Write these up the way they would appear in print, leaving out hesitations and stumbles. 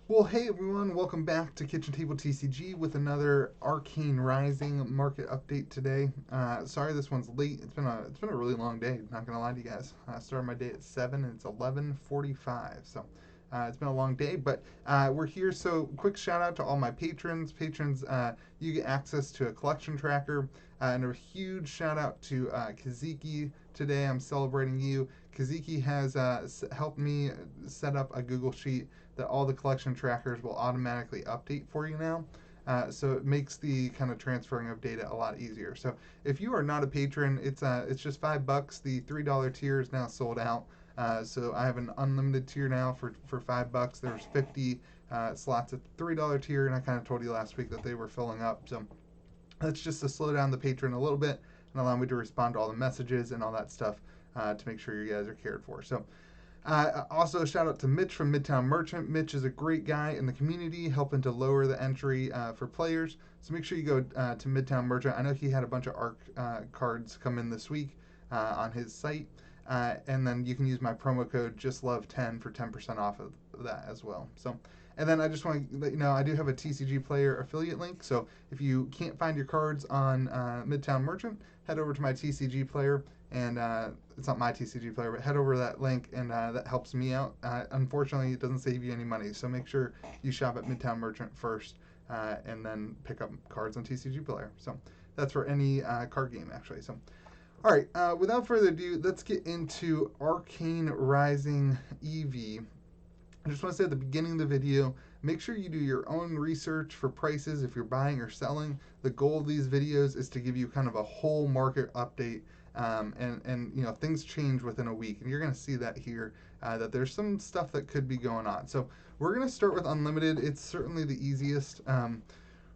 Well, hey everyone, welcome back to Kitchen Table TCG with another Arcane Rising market update today. Sorry this one's late. It's been a really long day. Not gonna lie to you guys. I started my day at 7 and it's 11:45. So it's been a long day, but we're here. So quick shout out to all my patrons. You get access to a collection tracker, and a huge shout out to Kaziki today. I'm celebrating you. Kaziki has helped me set up a Google Sheet that all the collection trackers will automatically update for you now. So it makes the kind of transferring of data a lot easier. So if you are not a patron, it's just $5. The $3 tier is now sold out. So I have an unlimited tier now for $5. There's 50 slots at the $3 tier, and I kind of told you last week that they were filling up. So that's just to slow down the patron a little bit and allow me to respond to all the messages and all that stuff to make sure you guys are cared for. So also, a shout out to Mitch from Midtown Merchant. Mitch is a great guy in the community, helping to lower the entry for players. So make sure you go to Midtown Merchant. I know he had a bunch of ARC cards come in this week on his site. And then you can use my promo code JustLove10 for 10% off of that as well. So, and then I just want to let you know I do have a TCG Player affiliate link. So if you can't find your cards on Midtown Merchant, head over to my TCG Player, and it's not my TCG Player, but head over to that link, and that helps me out. Unfortunately, it doesn't save you any money, so make sure you shop at Midtown Merchant first, and then pick up cards on TCG Player. So that's for any card game, actually. So. All right, without further ado, let's get into Arcane Rising EV. I just want to say at the beginning of the video, make sure you do your own research for prices if you're buying or selling. The goal of these videos is to give you kind of a whole market update, and you know, things change within a week, and you're going to see that here, that there's some stuff that could be going on. So we're going to start with Unlimited. It's certainly the easiest.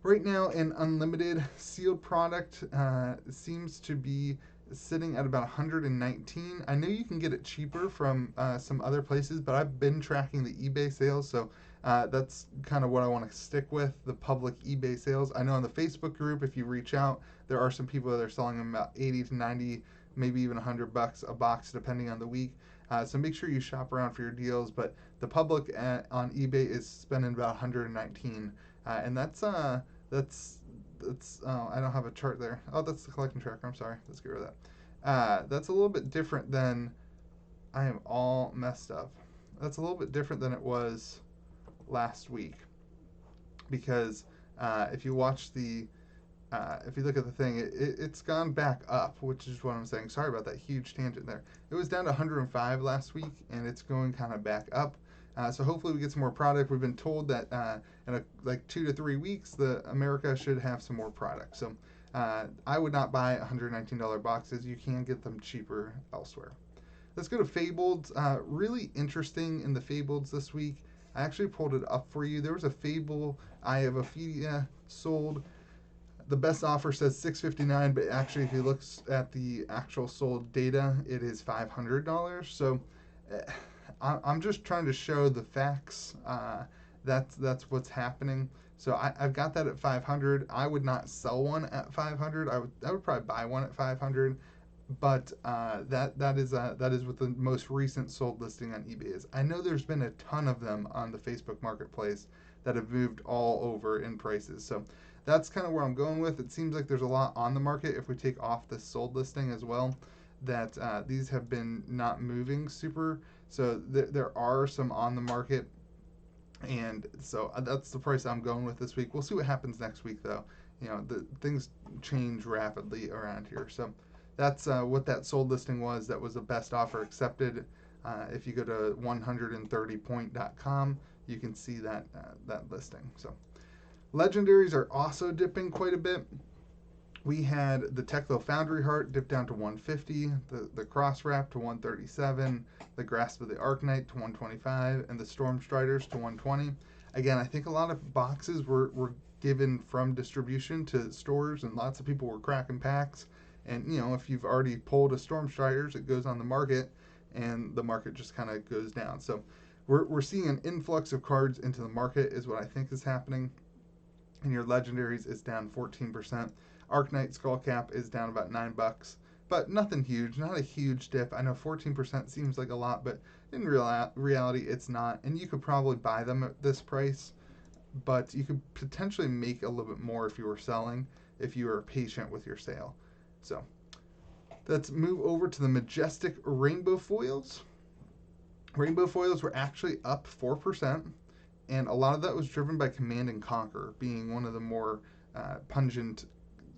Right now, an Unlimited sealed product seems to be sitting at about 119. I know you can get it cheaper from some other places, but I've been tracking the eBay sales, so that's kind of what I want to stick with, the public eBay sales. I know in the Facebook group, if you reach out, there are some people that are selling them about 80 to 90, maybe even $100 a box, depending on the week. So make sure you shop around for your deals, but the public on eBay is spending about 119, and that's I don't have a chart there. Oh, that's the collection tracker. I'm sorry. Let's get rid of that. That's a little bit different than I am all messed up. That's a little bit different than it was last week, because if you watch the if you look at the thing, it's gone back up, which is what I'm saying. Sorry about that huge tangent there. It was down to 105 last week, and it's going kind of back up. So hopefully we get some more product. We've been told that in like 2 to 3 weeks, America should have some more product. So I would not buy $119 boxes. You can get them cheaper elsewhere. Let's go to Fabled. Really interesting in the Fableds this week. I actually pulled it up for you. There was a Fable Eye of Ophidia sold. The best offer says $659, but actually, if you look at the actual sold data, it is $500. So I'm just trying to show the facts. That's what's happening. So I've got that at 500. I would not sell one at 500. I would probably buy one at 500. But that is what the most recent sold listing on eBay is. I know there's been a ton of them on the Facebook Marketplace that have moved all over in prices. So that's kind of where I'm going with. It seems like there's a lot on the market if we take off the sold listing as well, that these have been not moving super. So there are some on the market, and so that's the price I'm going with this week. We'll see what happens next week, though. You know, things change rapidly around here. So that's what that sold listing was. That was the best offer accepted. If you go to 130point.com, you can see that listing. So legendaries are also dipping quite a bit. We had the Teklo Foundry Heart dip down to 150, the Cross Wrap to 137, the Grasp of the Arknight to 125, and the Storm Striders to 120. Again, I think a lot of boxes were given from distribution to stores, and lots of people were cracking packs. And, you know, if you've already pulled a Storm Striders, it goes on the market, and the market just kind of goes down. So we're seeing an influx of cards into the market is what I think is happening. And your legendaries is down 14%. Arknight Skullcap is down about $9. but nothing huge, not a huge dip. I know 14% seems like a lot, but in reality, it's not. And you could probably buy them at this price, but you could potentially make a little bit more if you were selling, if you were patient with your sale. So let's move over to the Majestic Rainbow Foils. Rainbow Foils were actually up 4%, and a lot of that was driven by Command and Conquer being one of the more pungent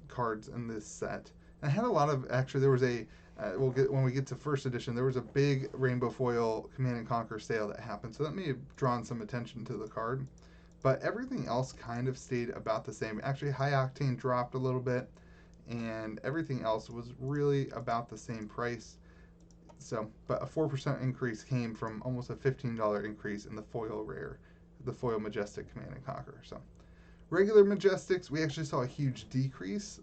cards in this set. And I had a lot of, actually, there was a, when we get to first edition, there was a big Rainbow Foil Command and Conquer sale that happened, so that may have drawn some attention to the card. But everything else kind of stayed about the same. Actually, High Octane dropped a little bit, and everything else was really about the same price. So, but a 4% increase came from almost a $15 increase in the foil rare, the foil Majestic Command and Conquer. So, regular Majestics, we actually saw a huge decrease.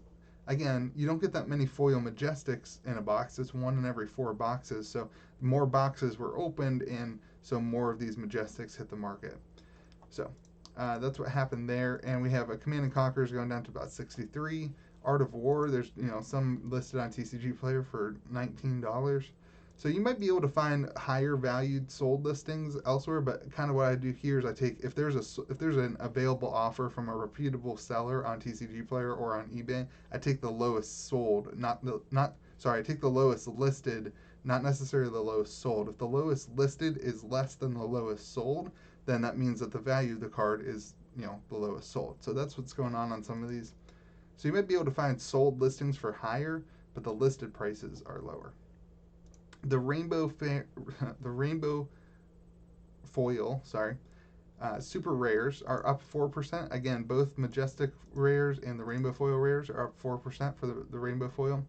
Again, you don't get that many foil Majestics in a box. It's 1 in every 4 boxes. So, more boxes were opened, and so more of these Majestics hit the market. So, that's what happened there. And we have a Command and Conquerors going down to about 63. Art of War, there's some listed on TCG Player for $19. So you might be able to find higher valued sold listings elsewhere, but kind of what I do here is I take, if there's an available offer from a reputable seller on TCG Player or on eBay, I take the lowest sold, I take the lowest listed, not necessarily the lowest sold. If the lowest listed is less than the lowest sold, then that means that the value of the card is, the lowest sold. So that's what's going on some of these. So you might be able to find sold listings for higher, but the listed prices are lower. The rainbow foil, super rares are up 4%. Again, both Majestic rares and the rainbow foil rares are up 4% for the rainbow foil.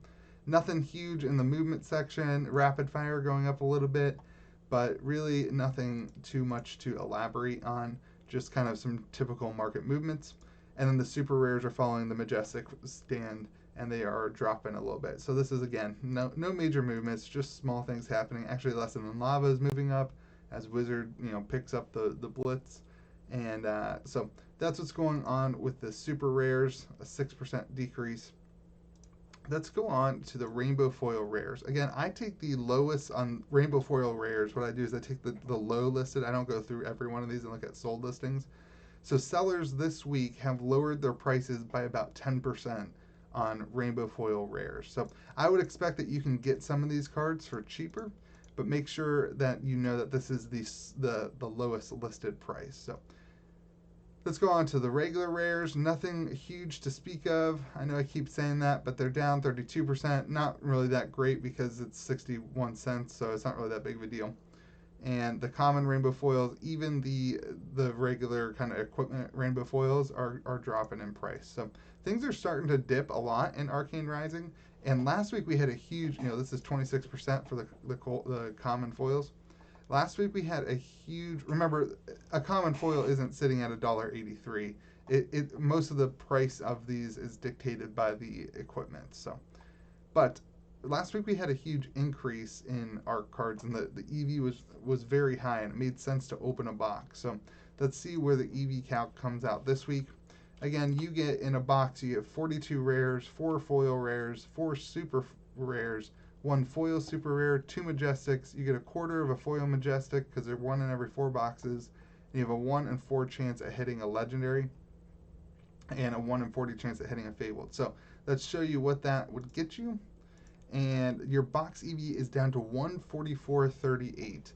Nothing huge in the movement section. Rapid fire going up a little bit, but really nothing too much to elaborate on. Just kind of some typical market movements. And then the super rares are following the Majestic stand, and they are dropping a little bit. So this is, again, no major movements, just small things happening. Actually, Lesson in Lava is moving up as Wizard, picks up the blitz. And so that's what's going on with the super rares, a 6% decrease. Let's go on to the rainbow foil rares. Again, I take the lowest on rainbow foil rares. What I do is I take the low listed. I don't go through every one of these and look at sold listings. So sellers this week have lowered their prices by about 10% on rainbow foil rares. So I would expect that you can get some of these cards for cheaper, but make sure that you know that this is the lowest listed price. So let's go on to the regular rares. Nothing huge to speak of. I know I keep saying that, but they're down 32%. Not really that great because it's 61 cents, so it's not really that big of a deal. And the common rainbow foils, even the regular kind of equipment rainbow foils are dropping in price. So things are starting to dip a lot in Arcane Rising. And last week we had a huge, this is 26% for the common foils. Last week we had a huge, remember, a common foil isn't sitting at $1.83. Most of the price of these is dictated by the equipment. So, but last week we had a huge increase in our cards, and the EV was very high, and it made sense to open a box. So let's see where the EV calc comes out this week. Again, you get in a box, you get 42 rares, 4 foil rares, 4 super rares, 1 foil super rare, 2 Majestics. You get a quarter of a foil Majestic because they're 1 in every 4 boxes. And you have a 1 in 4 chance at hitting a legendary, and a 1 in 40 chance at hitting a fabled. So let's show you what that would get you. And your box EV is down to 144.38.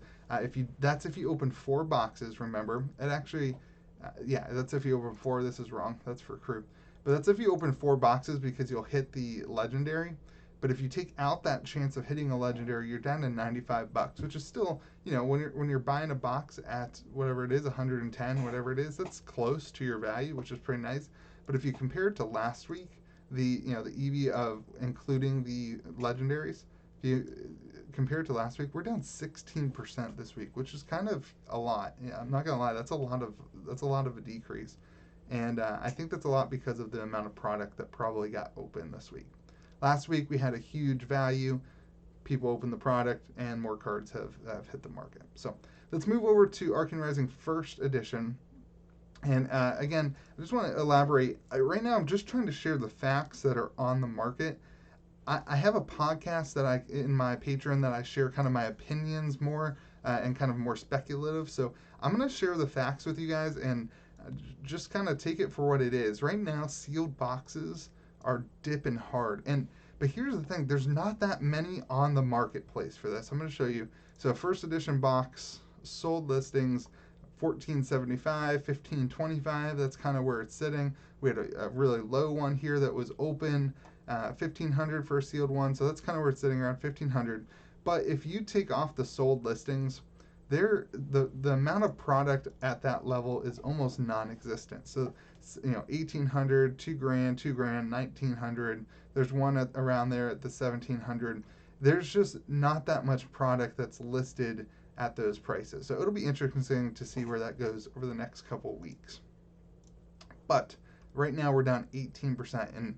That's if you open 4 boxes. Remember, it actually, that's if you open 4. This is wrong. That's for crew, but that's if you open 4 boxes because you'll hit the legendary. But if you take out that chance of hitting a legendary, you're down to $95, which is still, when you're buying a box at whatever it is, 110, whatever it is, that's close to your value, which is pretty nice. But if you compare it to last week, the EV of including the legendaries, if you compare it to last week, we're down 16% this week, which is kind of a lot. Yeah, I'm not gonna lie, that's a lot of a decrease, and I think that's a lot because of the amount of product that probably got open this week. Last week we had a huge value. People opened the product, and more cards have hit the market. So let's move over to Arcane Rising First Edition. And again, I just want to elaborate. Right now, I'm just trying to share the facts that are on the market. I have a podcast that in my Patreon that I share kind of my opinions more and kind of more speculative. So I'm going to share the facts with you guys and just kind of take it for what it is. Right now, sealed boxes are dipping hard. But here's the thing, there's not that many on the marketplace for this. I'm going to show you. So first edition box, sold listings, $14.75, $15.25. That's kind of where it's sitting. We had a really low one here that was open, $1,500 for a sealed one. So that's kind of where it's sitting, around $1,500. But if you take off the sold listings, the amount of product at that level is almost non-existent. So 1,800, $2,000, $2,000, 1,900. There's one around there at the 1,700. There's just not that much product that's listed at those prices. So it'll be interesting to see where that goes over the next couple weeks. But right now we're down 18%, and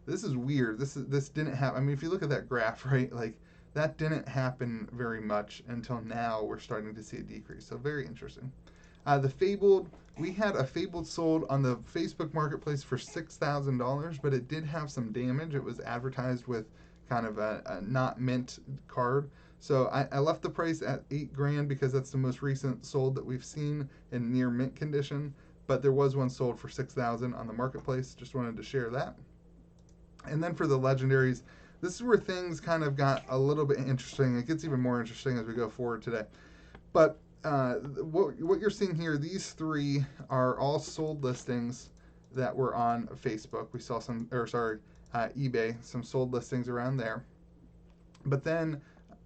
this is weird. This didn't happen. I mean, if you look at that graph, right, like that didn't happen very much until now. We're starting to see a decrease. So very interesting. The Fabled, we had a Fabled sold on the Facebook Marketplace for $6,000, but it did have some damage. It was advertised with kind of a not mint card. So I left the price at $8,000 because that's the most recent sold that we've seen in near mint condition. But there was one sold for $6,000 on the marketplace. Just wanted to share that. And then for the legendaries, this is where things kind of got a little bit interesting. It gets even more interesting as we go forward today. But what you're seeing here, these three are all sold listings that were on Facebook. We saw some, eBay, some sold listings around there. But then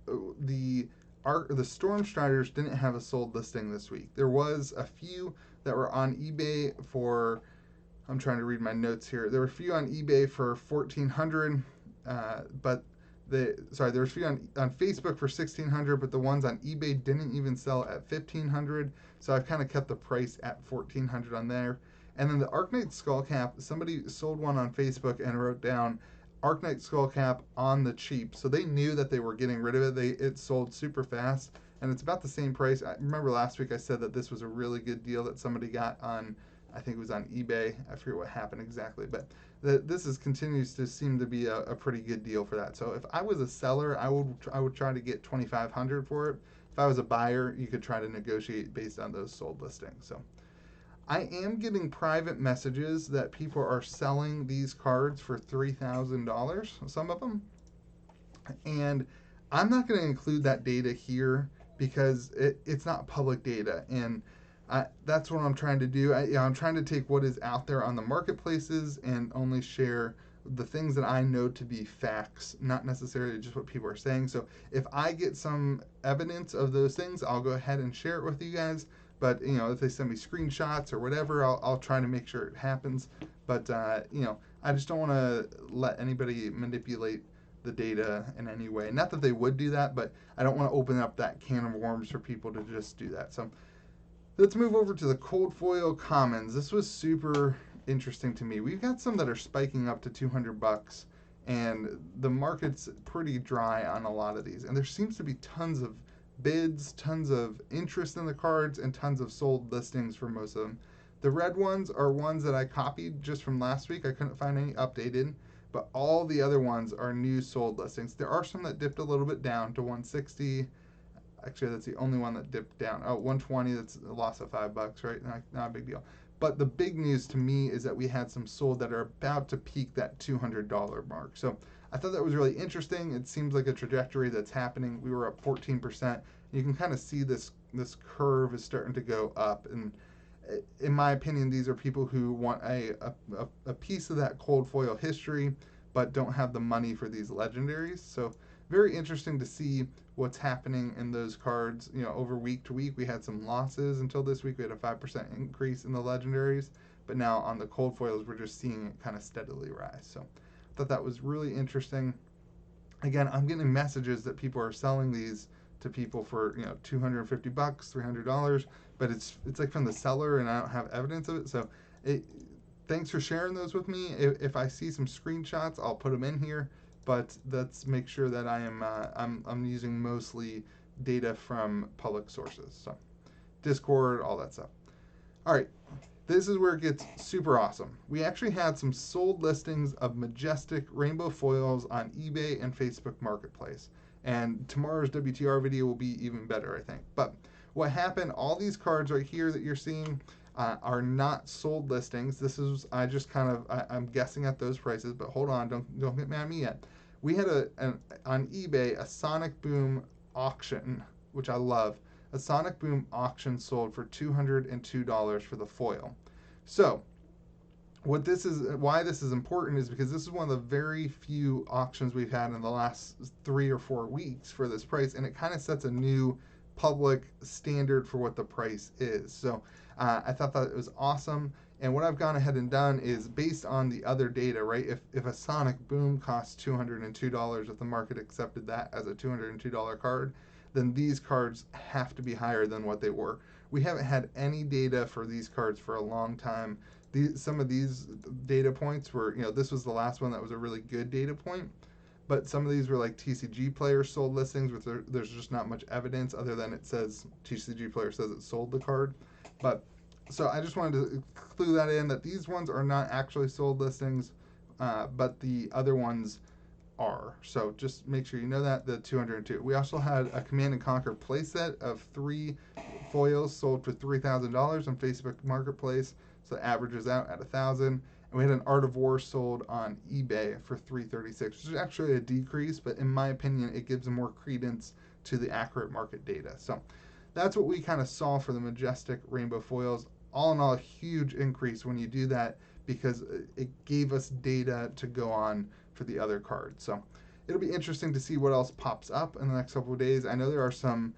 the Storm Striders didn't have a sold listing this week. There was a few that were on eBay for, I'm trying to read my notes here. There were a few on eBay for $1,400, but there were a few on Facebook for $1,600, but the ones on eBay didn't even sell at $1,500. So I've kind of kept the price at $1,400 on there. And then the Arcane Skullcap, somebody sold one on Facebook and wrote down Arcane Skullcap on the cheap. So they knew that they were getting rid of it. It sold super fast, and it's about the same price. I remember last week I said that this was a really good deal that somebody got on, I think it was on eBay. I forget what happened exactly, but this continues to seem to be a pretty good deal for that. So if I was a seller, I would try to get $2,500 for it. If I was a buyer, you could try to negotiate based on those sold listings. So I am getting private messages that people are selling these cards for $3,000, some of them, and I'm not going to include that data here because it's not public data, and that's what I'm trying to do. I'm trying to take what is out there on the marketplaces and only share the things that I know to be facts, not necessarily just what people are saying. So if I get some evidence of those things, I'll go ahead and share it with you guys. But if they send me screenshots or whatever, I'll try to make sure it happens. But I just don't want to let anybody manipulate the data in any way. Not that they would do that, but I don't want to open up that can of worms for people to just do that. So let's move over to the cold foil commons. This was super interesting to me. We've got some that are spiking up to $200, and the market's pretty dry on a lot of these. And there seems to be tons of bids, tons of interest in the cards, and tons of sold listings for most of them. The red ones are ones that I copied just from last week. I couldn't find any updated, but all the other ones are new sold listings. There are some that dipped a little bit down to 160. Actually, that's the only one that dipped down. 120, that's a loss of $5, right? Not a big deal. But the big news to me is that we had some sold that are about to peak that $200 mark. So I thought that was really interesting. It seems like a trajectory that's happening. We were up 14%. You can kind of see this curve is starting to go up. And in my opinion, these are people who want a piece of that cold foil history, but don't have the money for these legendaries. So very interesting to see what's happening in those cards. Over week to week, we had some losses until this week. We had a 5% increase in the legendaries, but now on the cold foils, we're just seeing it kind of steadily rise. So I thought that was really interesting. Again, I'm getting messages that people are selling these to people for $250, $300, but it's like from the seller, and I don't have evidence of it. So thanks for sharing those with me. If I see some screenshots, I'll put them in here. But let's make sure that I'm using mostly data from public sources. So Discord, all that stuff. All right. This is where it gets super awesome. We actually had some sold listings of majestic rainbow foils on eBay and Facebook Marketplace. And tomorrow's WTR video will be even better, I think. But what happened, all these cards right here that you're seeing are not sold listings. This is, I'm guessing at those prices, but hold on, don't get mad at me yet. We had on eBay a Sonic Boom auction, which I love. A Sonic Boom auction sold for $202 for the foil. So, why this is important is because this is one of the very few auctions we've had in the last 3 or 4 weeks for this price, and it kind of sets a new public standard for what the price is. So, I thought that it was awesome. And what I've gone ahead and done is based on the other data, right? If a Sonic Boom costs $202, if the market accepted that as a $202 card, then these cards have to be higher than what they were. We haven't had any data for these cards for a long time. Some of these data points were, this was the last one that was a really good data point, but some of these were like TCG player sold listings, which there's just not much evidence other than it says TCG player says it sold the card. But so I just wanted to clue that in, that these ones are not actually sold listings, but the other ones are. So just make sure you know that, the 202. We also had a Command and Conquer playset of 3 foils sold for $3,000 on Facebook Marketplace. So it averages out at $1,000. And we had an Art of War sold on eBay for $336, which is actually a decrease, but in my opinion, it gives more credence to the accurate market data. So that's what we kind of saw for the majestic rainbow foils. All in all, a huge increase when you do that, because it gave us data to go on for the other cards. So it'll be interesting to see what else pops up in the next couple of days. I know there are some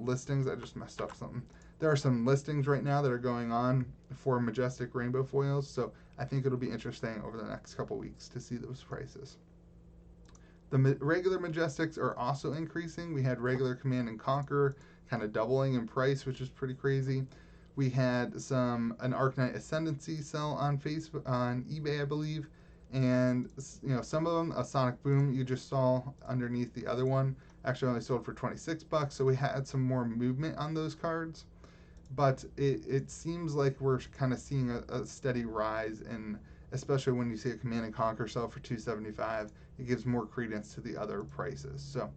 listings. I just messed up something. There are some listings right now that are going on for majestic rainbow foils, so I think it'll be interesting over the next couple of weeks to see those prices. The regular majestics are also increasing. We had regular Command and Conquer kind of doubling in price, which is pretty crazy. We had an Arcane Ascendancy sell on eBay, I believe, and some of them, a Sonic Boom you just saw underneath the other one, actually only sold for $26. So we had some more movement on those cards, but it seems like we're kind of seeing a steady rise in, especially when you see a Command and Conquer sell for $275, it gives more credence to the other prices. So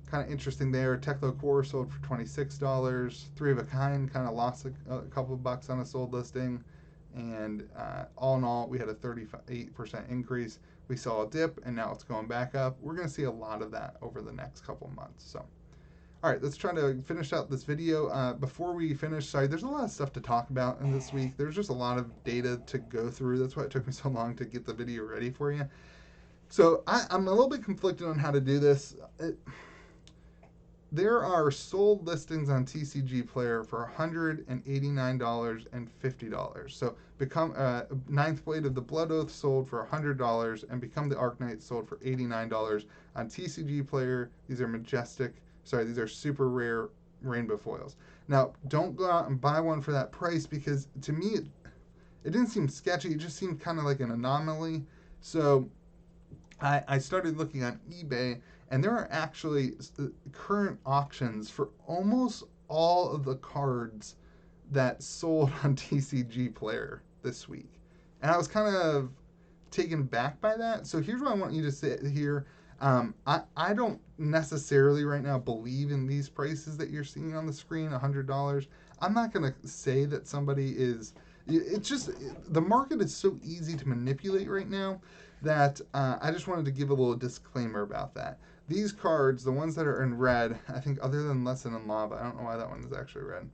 kind of interesting there. Teklo Core sold for $26. 3 of a Kind kind of lost a couple of bucks on a sold listing. And all in all, we had a 38% increase. We saw a dip, and now it's going back up. We're going to see a lot of that over the next couple of months. So, all right, let's try to finish out this video. Before we finish, sorry, there's a lot of stuff to talk about in this week. There's just a lot of data to go through. That's why it took me so long to get the video ready for you. So I'm a little bit conflicted on how to do this. There are sold listings on TCG Player for $189 and $50. So become Ninth Blade of the Blood Oath sold for $100, and Become the Arknight sold for $89 on TCG Player. These are super rare rainbow foils. Now, don't go out and buy one for that price, because to me it didn't seem sketchy. It just seemed kind of like an anomaly. So I started looking on eBay, and there are actually current auctions for almost all of the cards that sold on TCG Player this week. And I was kind of taken back by that. So here's what I want you to sit here. I don't necessarily right now believe in these prices that you're seeing on the screen, $100. I'm not going to say that somebody is... It's just, the market is so easy to manipulate right now that I just wanted to give a little disclaimer about that. These cards, the ones that are in red, I think other than Lesson in Lava, I don't know why that one is actually red.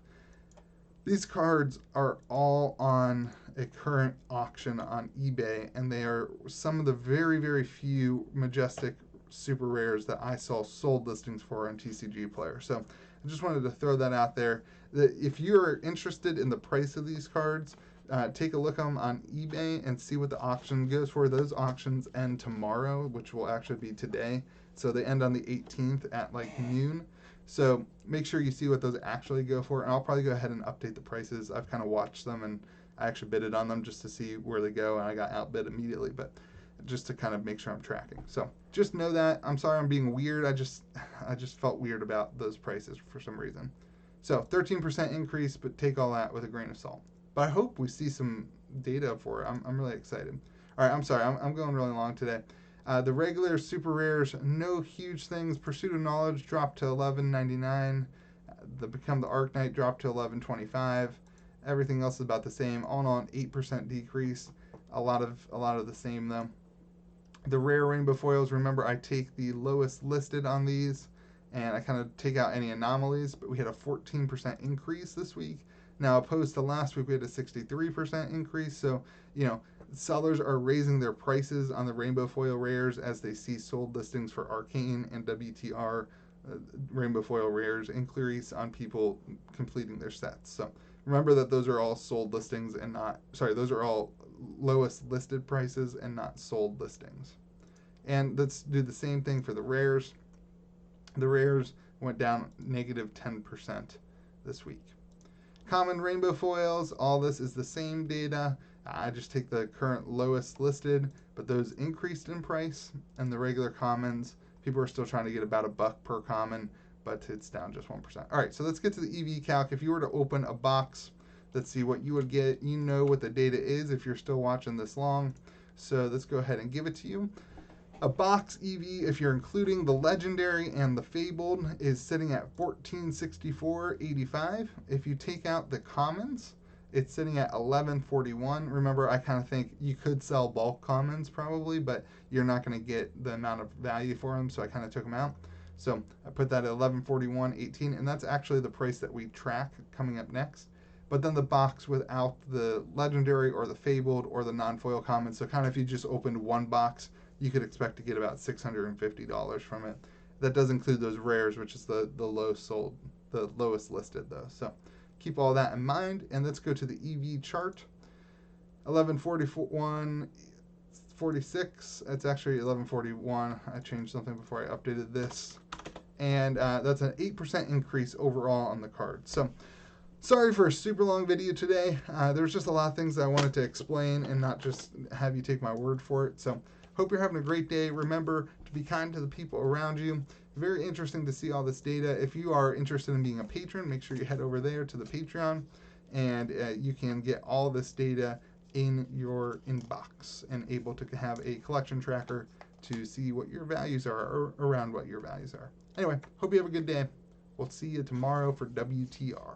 These cards are all on a current auction on eBay, and they are some of the very, very few majestic super rares that I saw sold listings for on TCG Player. So I just wanted to throw that out there. If you're interested in the price of these cards, take a look on eBay and see what the auction goes for. Those auctions end tomorrow, which will actually be today. So they end on the 18th at like noon. So make sure you see what those actually go for. And I'll probably go ahead and update the prices. I've kind of watched them, and I actually bidded on them just to see where they go, and I got outbid immediately, but just to kind of make sure I'm tracking. So just know that. I'm sorry I'm being weird. I just felt weird about those prices for some reason. So 13% increase, but take all that with a grain of salt. but I hope we see some data for it. I'm really excited. All right, I'm sorry, I'm going really long today. The regular super rares, no huge things. Pursuit of Knowledge dropped to $11.99. The Become the Arc Knight dropped to $11.25. Everything else is about the same. All in all, an 8% decrease. A lot of the same though. The rare rainbow foils, remember I take the lowest listed on these and I kind of take out any anomalies, but we had a 14% increase this week. Now, opposed to last week, we had a 63% increase. So, sellers are raising their prices on the rainbow foil rares as they see sold listings for Arcane and WTR rainbow foil rares increase on people completing their sets. So remember that those are all sold listings and those are all lowest listed prices and not sold listings. And let's do the same thing for the rares. The rares went down negative 10% this week. Common rainbow foils, all this is the same data. I just take the current lowest listed, but those increased in price. And the regular commons, people are still trying to get about $1 per common, but it's down just 1%. All right, so let's get to the EV calc. If you were to open a box, let's see what you would get. You know what the data is if you're still watching this long. So let's go ahead and give it to you. A box EV, if you're including the legendary and the fabled, is sitting at 1464.85. If you take out the commons, it's sitting at 1141. Remember, I kind of think you could sell bulk commons probably, but you're not going to get the amount of value for them, so I kind of took them out. So I put that at 1141.18, and that's actually the price that we track coming up next. But then the box without the legendary or the fabled or the non-foil commons, so kind of if you just opened one box, you could expect to get about $650 from it. That does include those rares, which is the lowest listed though. So keep all that in mind, and let's go to the EV chart. 1141.46. It's actually 1141. I changed something before I updated this, and that's an 8% increase overall on the card. So sorry for a super long video today. There's just a lot of things that I wanted to explain and not just have you take my word for it. So hope you're having a great day. Remember to be kind to the people around you. Very interesting to see all this data. If you are interested in being a patron, make sure you head over there to the Patreon, and you can get all this data in your inbox and able to have a collection tracker to see what your values are or around what your values are. Anyway, hope you have a good day. We'll see you tomorrow for WTR.